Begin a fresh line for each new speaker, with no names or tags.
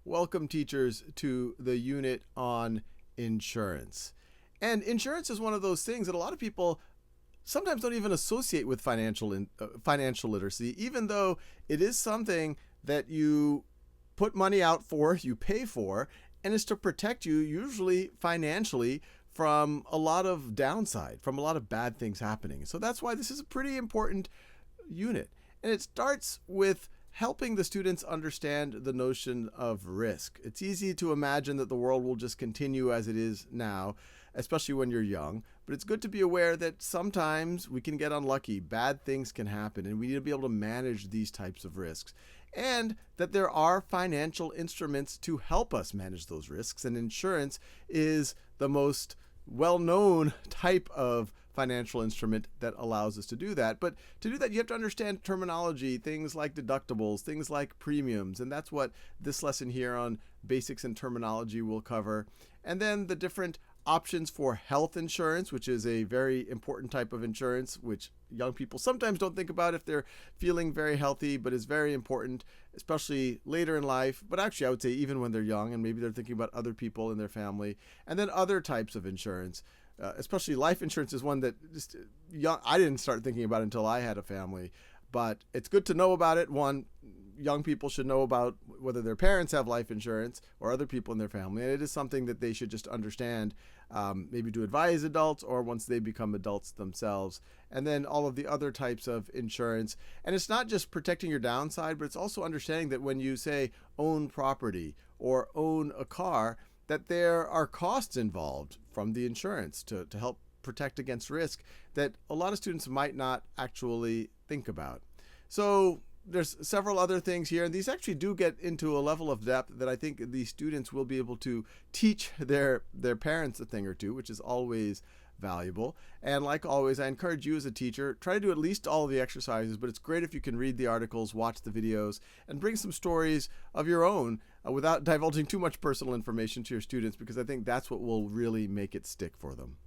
Welcome, teachers, to the unit on insurance. And insurance is one of those things that a lot of people sometimes don't even associate with financial literacy, even though it is something that you put money out for, you pay for, and is to protect you, usually financially, from a lot of downside, from a lot of bad things happening. So that's why this is a pretty important unit. And it starts with helping the students understand the notion of risk. It's easy to imagine that the world will just continue as it is now, especially when you're young, but it's good to be aware that sometimes we can get unlucky, bad things can happen, and we need to be able to manage these types of risks. And that there are financial instruments to help us manage those risks, and insurance is the most well-known type of financial instrument that allows us to do that. But to do that, you have to understand terminology, things like deductibles, things like premiums, and that's what this lesson here on basics and terminology will cover. And then the different options for health insurance, which is a very important type of insurance, which young people sometimes don't think about if they're feeling very healthy, but is very important, especially later in life. But actually, I would say even when they're young and maybe they're thinking about other people in their family. And then other types of insurance, especially life insurance is one that just I didn't start thinking about until I had a family. But it's good to know about it. One, young people should know about whether their parents have life insurance or other people in their family. And it is something that they should just understand, maybe to advise adults or once they become adults themselves. And then all of the other types of insurance. And it's not just protecting your downside, but it's also understanding that when you say own property or own a car, that there are costs involved from the insurance to help protect against risk that a lot of students might not actually think about. So there's several other things here, and these actually do get into a level of depth that I think the students will be able to teach their parents a thing or two, which is always valuable. And like always, I encourage you as a teacher, try to do at least all of the exercises, but it's great if you can read the articles, watch the videos, and bring some stories of your own without divulging too much personal information to your students, because I think that's what will really make it stick for them.